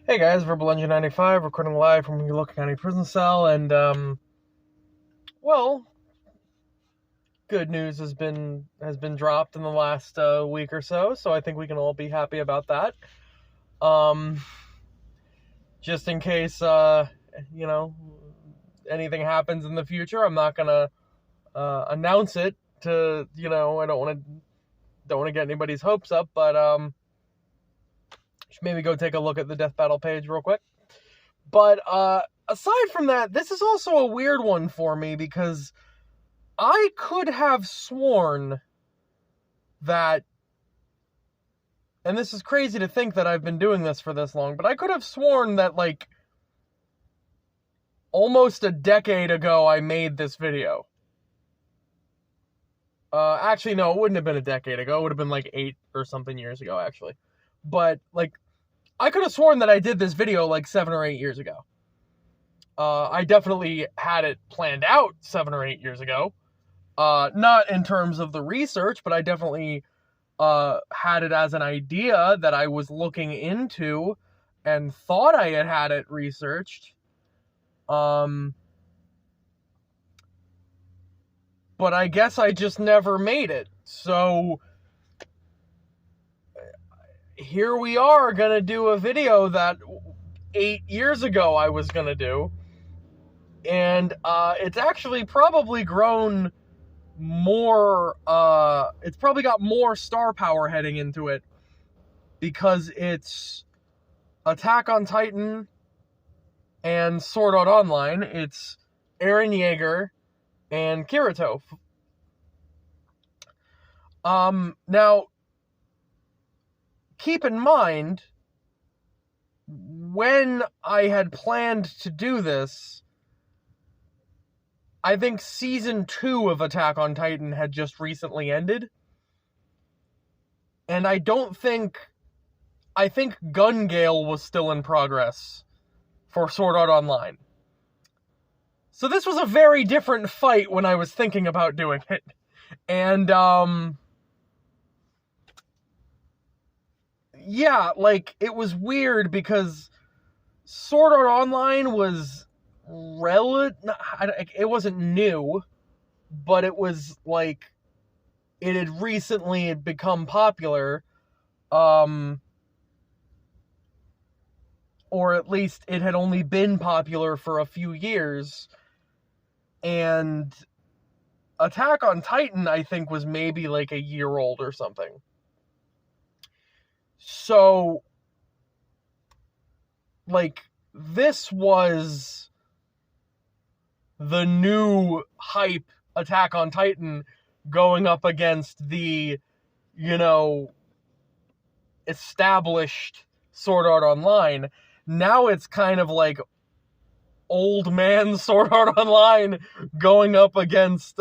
Hey guys, Verbal Engine 95, recording live from York County Prison Cell, and well, good news has been dropped in the last week or so I think we can all be happy about that. Um, just in case you know anything happens in the future, I'm not gonna announce it to I don't want to get anybody's hopes up, but should maybe go take a look at the death battle page real quick. But aside from that, this is also a weird one for me because I could have sworn that, and this is crazy to think that I've been doing this for this long, but I could have sworn that, like, almost a decade ago I made this video. Actually, no, it wouldn't have been a decade ago. It would have been like 8 or something years ago, actually. But, like, I could have sworn that I did this video like 7 or 8 years ago. I definitely had it planned out 7 or 8 years ago. Not in terms of the research, but I definitely had it as an idea that I was looking into and thought I had it researched. But I guess I just never made it. So here we are gonna do a video that 8 years ago I was gonna do. And it's actually probably grown more, it's probably got more star power heading into it because it's Attack on Titan and Sword Art Online. It's Erin Jaeger and Kirito. Now, keep in mind, when I had planned to do this, I think Season 2 of Attack on Titan had just recently ended. And I think Gun Gale was still in progress for Sword Art Online. So this was a very different fight when I was thinking about doing it. And, yeah, like, it was weird because Sword Art Online was it wasn't new, but it was, like, it had recently become popular, or at least it had only been popular for a few years, and Attack on Titan, I think, was maybe like a year old or something. So, like, this was the new hype Attack on Titan going up against the, established Sword Art Online. Now it's kind of like old man Sword Art Online going up against,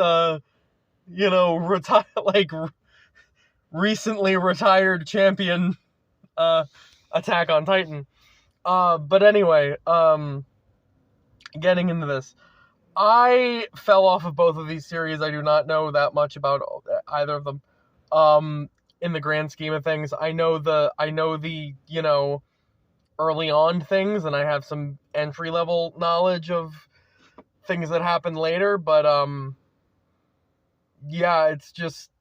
recently retired champion, Attack on Titan. But anyway, getting into this. I fell off of both of these series. I do not know that much about either of them. In the grand scheme of things, I know the early on things, and I have some entry level knowledge of things that happened later, but yeah, it's just,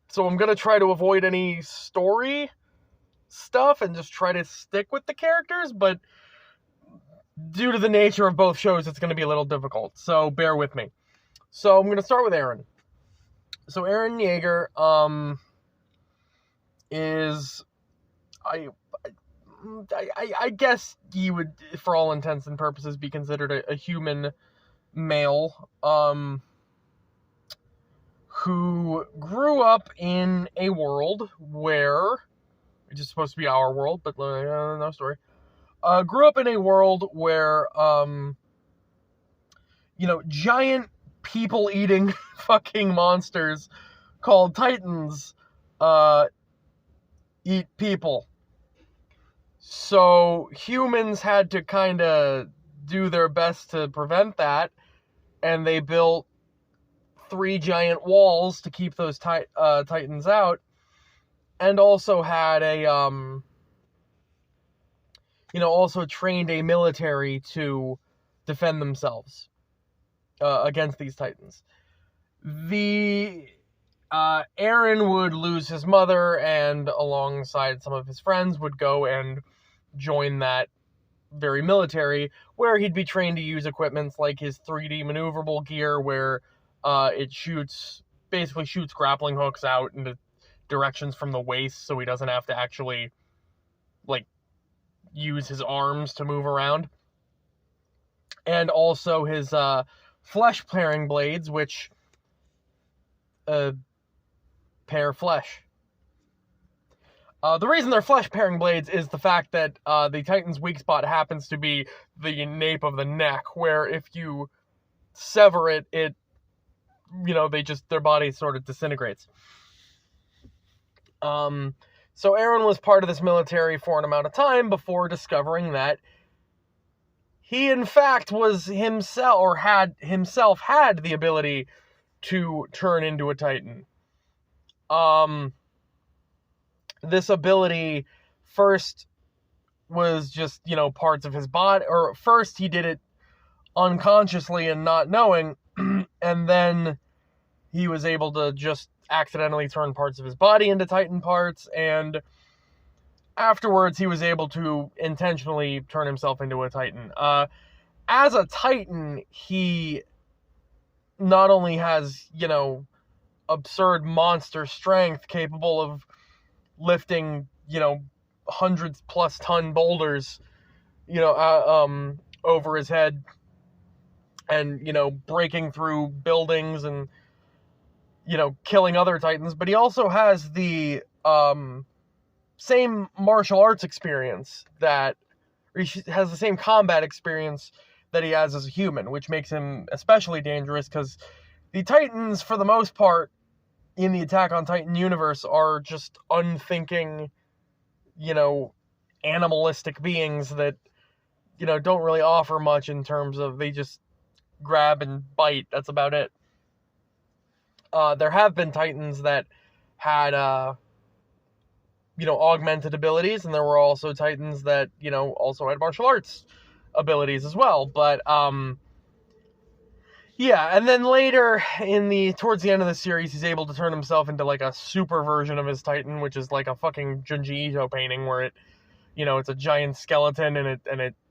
so I'm gonna try to avoid any story stuff and just try to stick with the characters, but due to the nature of both shows, it's gonna be a little difficult, so bear with me. So I'm gonna start with Erin. So Erin Jaeger is, I guess you would, for all intents and purposes, be considered a human male, who grew up in a world where, which is supposed to be our world, but no story, grew up in a world where, giant people-eating fucking monsters called Titans, eat people. So humans had to kind of do their best to prevent that, and they built 3 giant walls to keep those Titans out, and also had a also trained a military to defend themselves against these Titans. Eren would lose his mother, and alongside some of his friends would go and join that very military, where he'd be trained to use equipments like his 3D maneuverable gear, where it basically shoots grappling hooks out into directions from the waist, so he doesn't have to actually use his arms to move around. And also his flesh-paring blades, which pair flesh. The reason they're flesh-paring blades is the fact that the Titan's weak spot happens to be the nape of the neck, where if you sever it, their body sort of disintegrates. So Eren was part of this military for an amount of time before discovering that he, in fact, was himself, or had the ability to turn into a Titan. This ability first was just, parts of his body, or first he did it unconsciously and not knowing, and then he was able to just accidentally turn parts of his body into Titan parts, and afterwards he was able to intentionally turn himself into a Titan. As a Titan, he not only has, absurd monster strength capable of lifting, 100+ ton boulders, over his head, and, breaking through buildings and, killing other Titans, but he also has the same martial arts experience he has the same combat experience that he has as a human, which makes him especially dangerous, because the Titans, for the most part, in the Attack on Titan universe, are just unthinking, animalistic beings that, don't really offer much in terms of, they just grab and bite. That's about it. There have been Titans that had, augmented abilities, and there were also Titans that, also had martial arts abilities as well. But, yeah, and then later, towards the end of the series, he's able to turn himself into, a super version of his Titan, which is like a fucking Junji Ito painting, where it, it's a giant skeleton, and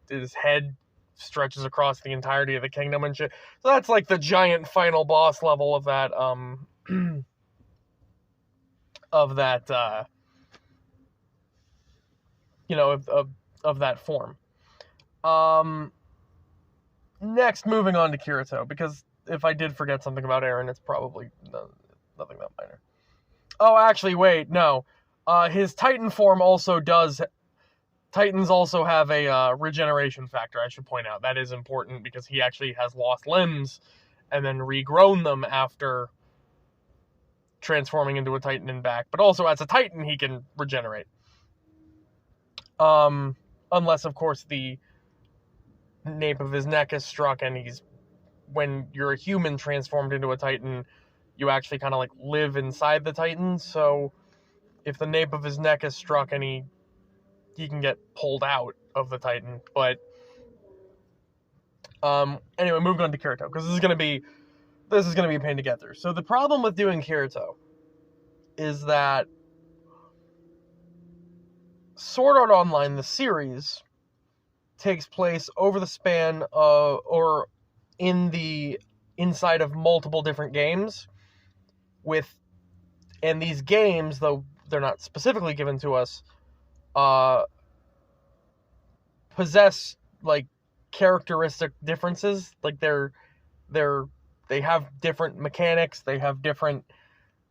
his head stretches across the entirety of the kingdom and shit. So that's like the giant final boss level of that, of that form. Next, moving on to Kirito, because if I did forget something about Eren, it's probably nothing that minor. Oh, actually, wait, no. His Titan form Titans also have a regeneration factor, I should point out. That is important, because he actually has lost limbs and then regrown them after transforming into a Titan and back. But also, as a Titan, he can regenerate. Unless, of course, the nape of his neck is struck, and when you're a human transformed into a Titan, you actually kind of live inside the Titan. So if the nape of his neck is struck, and he can get pulled out of the Titan. But anyway, moving on to Kirito, because this is gonna be a pain to get through. So the problem with doing Kirito is that Sword Art Online, the series, takes place over the span or inside of multiple different games, and these games, though they're not specifically given to us, possess characteristic differences. They have different mechanics, they have different,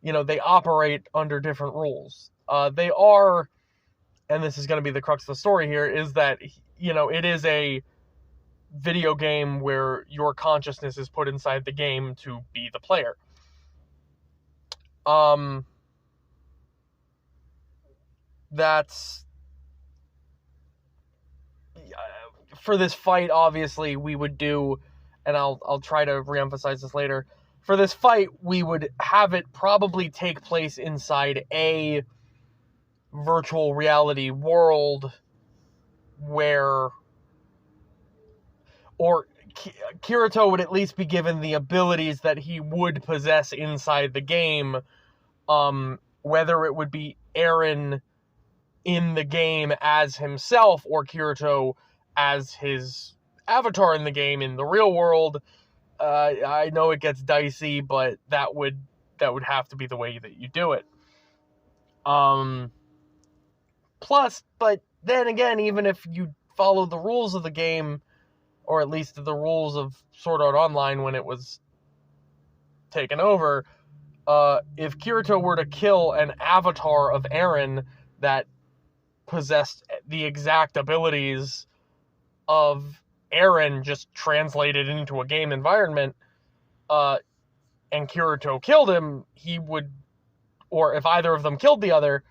they operate under different rules. They are, and this is going to be the crux of the story here, is that, it is a video game where your consciousness is put inside the game to be the player. That's for this fight. Obviously, we would do, and I'll try to reemphasize this later. For this fight, we would have it probably take place inside a virtual reality world where, or Kirito would at least be given the abilities that he would possess inside the game, whether it would be Erin in the game as himself or Kirito as his avatar in the game in the real world. I know it gets dicey, but that would have to be the way that you do it. Plus, but then again, even if you follow the rules of the game, or at least the rules of Sword Art Online when it was taken over, if Kirito were to kill an avatar of Erin that possessed the exact abilities of Erin just translated into a game environment, and Kirito killed him, he would, or if either of them killed the other,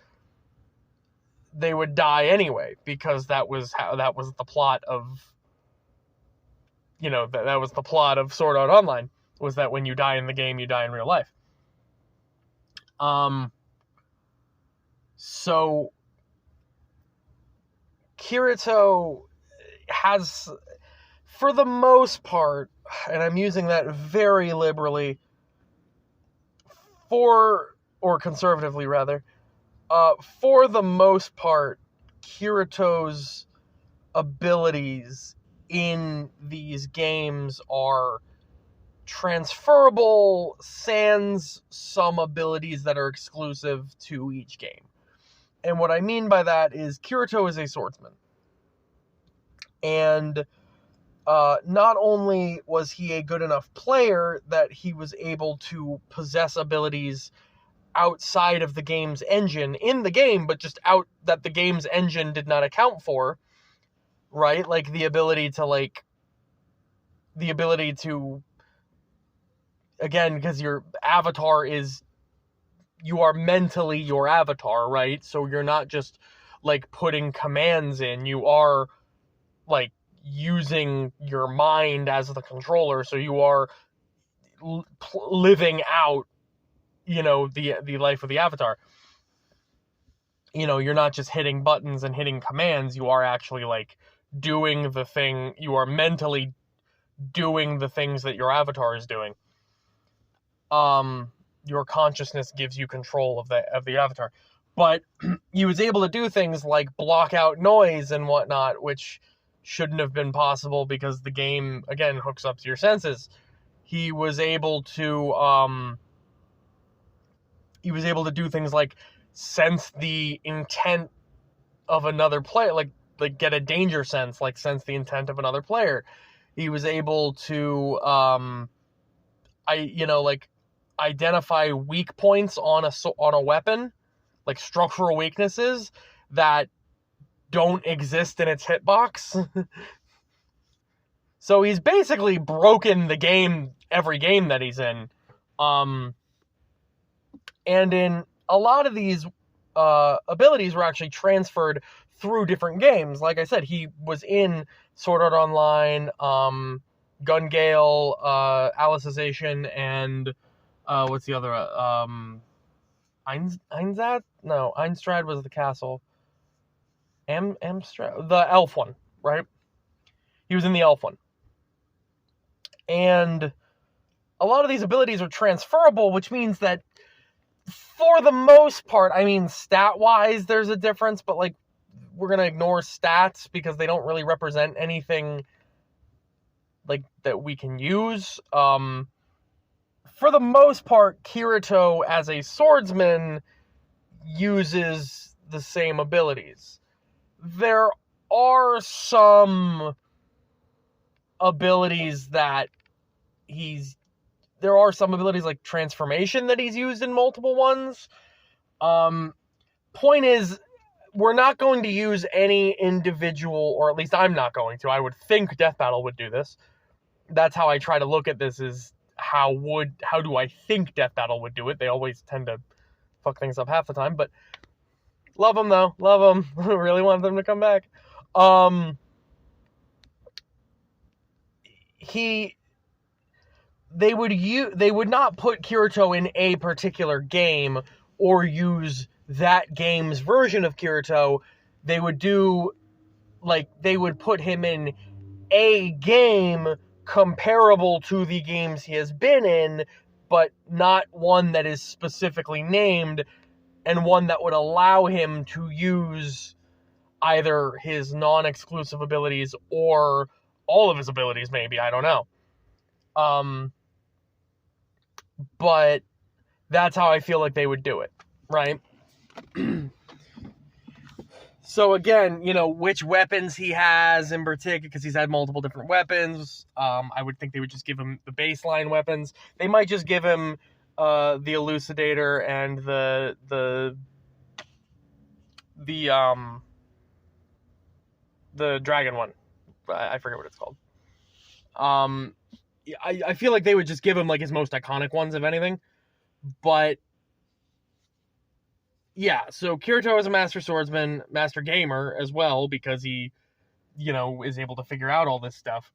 they would die anyway, because that was the plot of, that was the plot of Sword Art Online, was that when you die in the game, you die in real life. So Kirito has, for the most part, and I'm using that very liberally, or conservatively rather, for the most part, Kirito's abilities in these games are transferable, sans some abilities that are exclusive to each game. And what I mean by that is Kirito is a swordsman. And not only was he a good enough player that he was able to possess abilities outside of the game's engine in the game, but just out that the game's engine did not account for, right? Like the ability to, again, because your avatar is, you are mentally your avatar, right? So you're not just like putting commands in, you are like using your mind as the controller, so you are living out, the life of the avatar. You're not just hitting buttons and hitting commands, you are actually like doing the thing, you are mentally doing the things that your avatar is doing. Your consciousness gives you control of the avatar. But he was able to do things like block out noise and whatnot, which shouldn't have been possible because the game, again, hooks up to your senses. He was able to do things like sense the intent of another player, like get a danger sense, like sense the intent of another player. He was able to identify weak points on a weapon, like structural weaknesses that don't exist in its hitbox. So he's basically broken the game every game that he's in. And in a lot of these abilities were actually transferred through different games. Like I said, he was in Sword Art Online, Gun Gale, Alicization, and what's the other? Einzad? No, Einstrad was the castle. Amstrad, the elf one, right? He was in the elf one. And a lot of these abilities are transferable, which means that for the most part, I mean, stat-wise, there's a difference, but like, we're going to ignore stats because they don't really represent anything like that we can use. For the most part, Kirito as a swordsman uses the same abilities. There are some abilities like transformation that he's used in multiple ones. Point is, we're not going to use any individual, or at least I'm not going to. I would think Death Battle would do this. That's how I try to look at this, is how do I think Death Battle would do it? They always tend to fuck things up half the time, but love them though. Love them. Really want them to come back. They would not put Kirito in a particular game or use that game's version of Kirito. They would do like, they would put him in a game comparable to the games he has been in, but not one that is specifically named, and one that would allow him to use either his non-exclusive abilities or all of his abilities, maybe, I don't know. But that's how I feel like they would do it, right? So again, which weapons he has in particular, because he's had multiple different weapons. I would think they would just give him the baseline weapons. They might just give him the Elucidator and the dragon one. I forget what it's called. I feel like they would just give him like his most iconic ones, if anything. But yeah, so Kirito is a master swordsman, master gamer as well, because he, is able to figure out all this stuff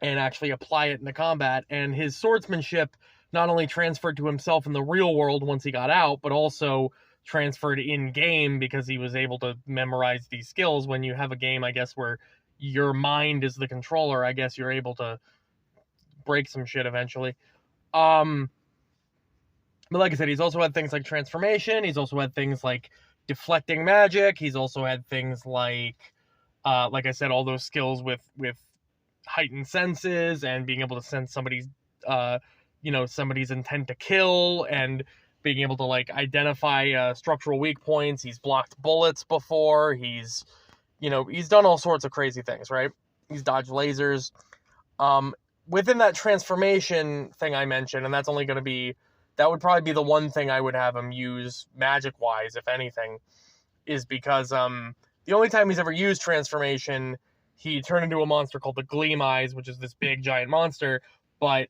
and actually apply it into combat. And his swordsmanship not only transferred to himself in the real world once he got out, but also transferred in-game because he was able to memorize these skills. When you have a game, I guess, where your mind is the controller, I guess you're able to break some shit eventually. But like I said, he's also had things like transformation. He's also had things like deflecting magic. He's also had things like I said, all those skills with heightened senses and being able to sense somebody's intent to kill, and being able to like identify structural weak points. He's blocked bullets before. He's done all sorts of crazy things, right? He's dodged lasers. Within that transformation thing I mentioned, and that would probably be the one thing I would have him use magic-wise, if anything, is because the only time he's ever used transformation, he turned into a monster called the Gleam Eyes, which is this big, giant monster. But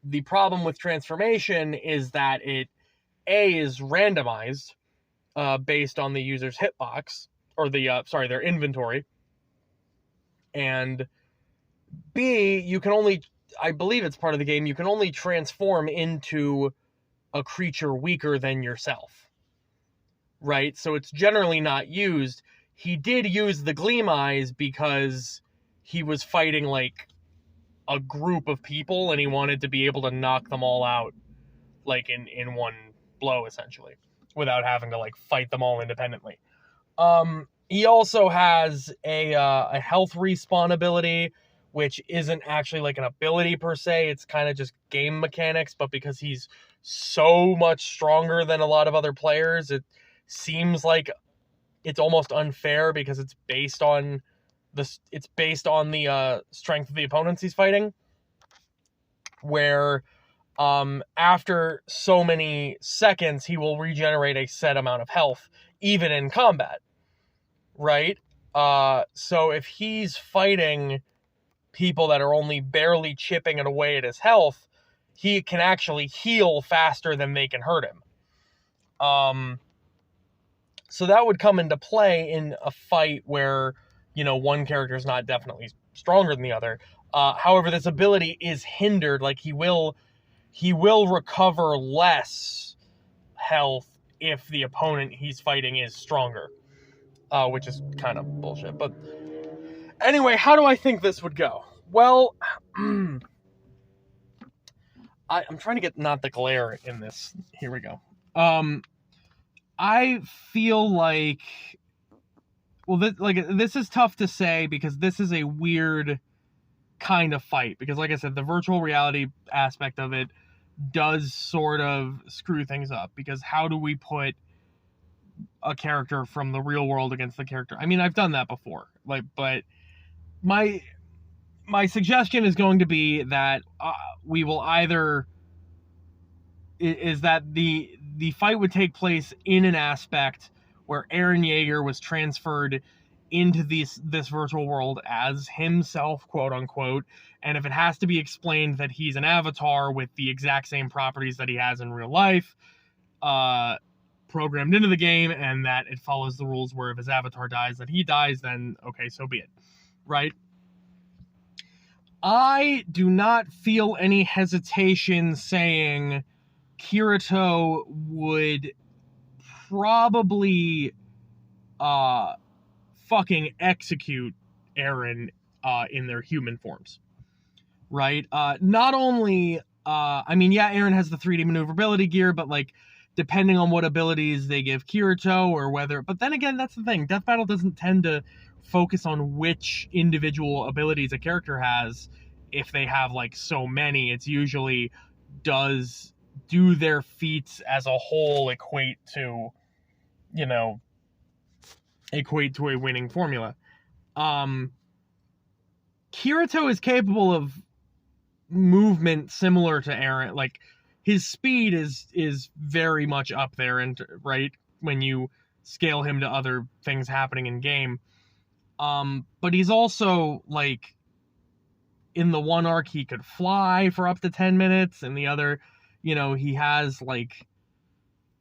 the problem with transformation is that it, A, is randomized based on the user's hitbox, or their inventory. And B, you can only, I believe it's part of the game, you can only transform into a creature weaker than yourself, right? So it's generally not used. He did use the Gleam Eyes because he was fighting like a group of people and he wanted to be able to knock them all out like in one blow, essentially, without having to like fight them all independently. He also has a health respawn ability, which isn't actually like an ability per se. It's kind of just game mechanics, but because he's so much stronger than a lot of other players, it seems like it's almost unfair because it's based on the strength of the opponents he's fighting, where after so many seconds he will regenerate a set amount of health even in combat, right? So if he's fighting people that are only barely chipping it away at his health, he can actually heal faster than they can hurt him. So that would come into play in a fight where, one character is not definitely stronger than the other. However, this ability is hindered. Like, he will recover less health if the opponent he's fighting is stronger, which is kind of bullshit. But anyway, how do I think this would go? Well, I'm trying to get not the glare in this. Here we go. I feel like, this is tough to say because this is a weird kind of fight. Because like I said, the virtual reality aspect of it does sort of screw things up. Because how do we put a character from the real world against the character? I mean, I've done that before. But my suggestion is going to be that we will either... is that the fight would take place in an aspect where Erin Jaeger was transferred into this virtual world as himself, quote unquote, and if it has to be explained that he's an avatar with the exact same properties that he has in real life, programmed into the game, and that it follows the rules where if his avatar dies, that he dies, then okay, so be it, right? I do not feel any hesitation saying Kirito would probably fucking execute Erin in their human forms, right? Not only, I mean, yeah, Erin has the 3D maneuverability gear, but like, depending on what abilities they give Kirito or whether, but then again, that's the thing. Death Battle doesn't tend to focus on which individual abilities a character has. If they have like so many, it's usually do their feats as a whole equate to a winning formula. Kirito is capable of movement similar to Erin. Like, his speed is very much up there, and right when you scale him to other things happening in game. But he's also like, in the one arc he could fly for up to 10 minutes, and the other, he has like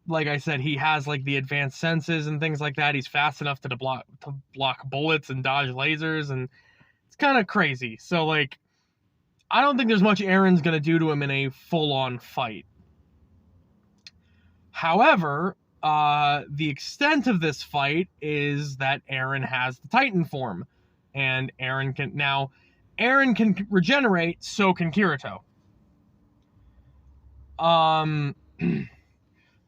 I said, he has like the advanced senses and things like that. He's fast enough to block bullets and dodge lasers, and it's kind of crazy. So like, I don't think there's much Erin's going to do to him in a full-on fight. However, the extent of this fight is that Erin has the Titan form, and Erin can regenerate, so can Kirito.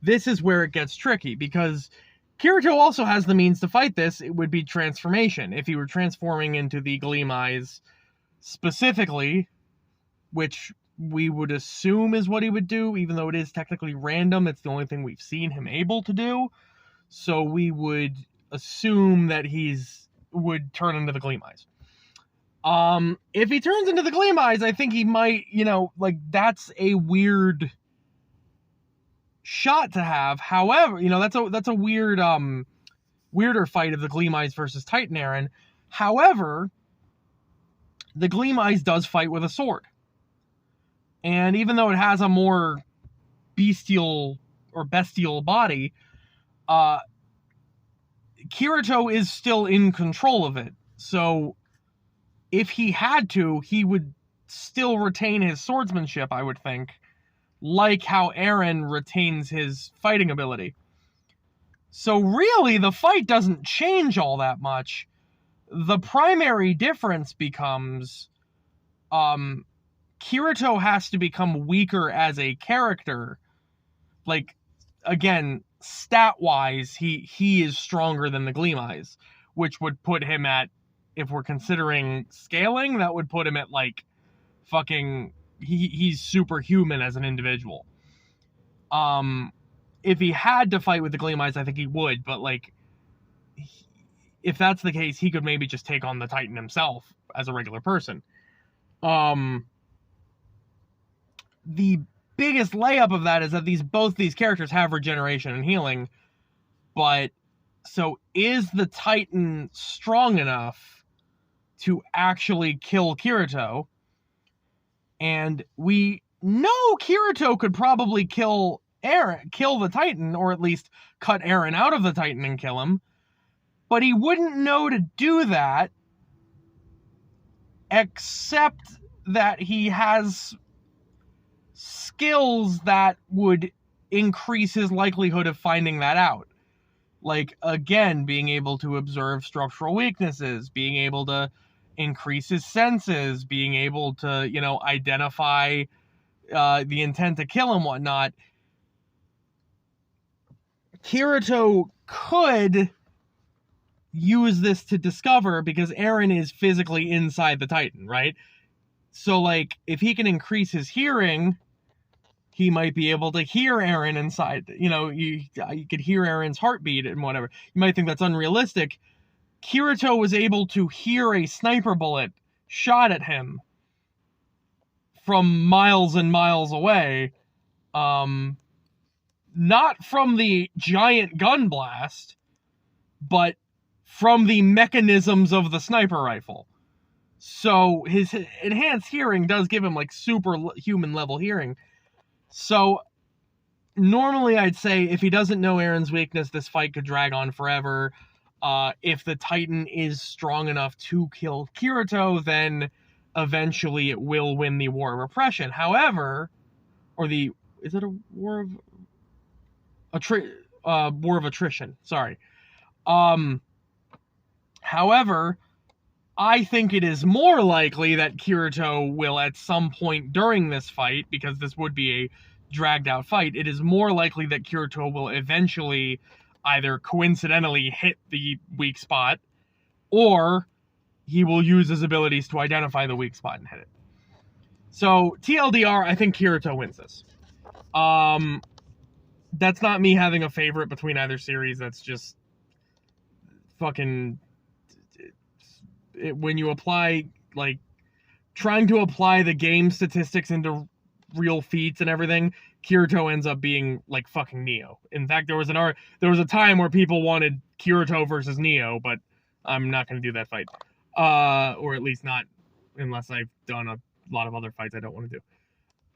This is where it gets tricky, because Kirito also has the means to fight this. It would be transformation. If he were transforming into the Gleam Eyes specifically, which we would assume is what he would do, even though it is technically random. It's the only thing we've seen him able to do. So we would assume that would turn into the Gleam Eyes. If he turns into the Gleam Eyes, I think he might, that's a weird shot to have. However, that's a weird, weirder fight of the Gleam Eyes versus Titan Erin. However, the Gleam Eyes does fight with a sword. And even though it has a more bestial body, Kirito is still in control of it. So if he had to, he would still retain his swordsmanship, I would think, like how Erin retains his fighting ability. So really, the fight doesn't change all that much. The primary difference becomes, Kirito has to become weaker as a character. Like, again, stat-wise, he is stronger than the Gleam Eyes, which would put him at, if we're considering scaling, that would put him at, like, fucking, he's superhuman as an individual. If he had to fight with the Gleam Eyes, I think he would, but, like, if that's the case, he could maybe just take on the Titan himself as a regular person. The biggest layup of that is that both these characters have regeneration and healing, but so is the Titan strong enough to actually kill Kirito? And we know Kirito could probably kill the Titan, or at least cut Erin out of the Titan and kill him, but he wouldn't know to do that, except that he has skills that would increase his likelihood of finding that out. Like, again, being able to observe structural weaknesses, being able to increase his senses, being able to, identify the intent to kill and whatnot. Kirito could use this to discover, because Erin is physically inside the Titan, right? So, like, if he can increase his hearing, he might be able to hear Erin inside. You could hear Erin's heartbeat and whatever. You might think that's unrealistic. Kirito was able to hear a sniper bullet shot at him from miles and miles away. Not from the giant gun blast, but from the mechanisms of the sniper rifle. So his enhanced hearing does give him, like, superhuman level hearing. So normally I'd say if he doesn't know Erin's weakness, this fight could drag on forever. If the Titan is strong enough to kill Kirito, then eventually it will win the War of Oppression. However, is it a War of War of Attrition? Sorry. However, I think it is more likely that Kirito will at some point during this fight, because this would be a dragged out fight, it is more likely that Kirito will eventually either coincidentally hit the weak spot, or he will use his abilities to identify the weak spot and hit it. So, TLDR, I think Kirito wins this. That's not me having a favorite between either series, that's just fucking... when you apply, like, trying to apply the game statistics into real feats and everything, Kirito ends up being like fucking Neo. In fact, there was a time where people wanted Kirito versus Neo, but I'm not going to do that fight. Or at least not unless I've done a lot of other fights I don't want to do.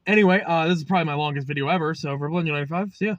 Anyway, this is probably my longest video ever, so for Blender 95, see ya.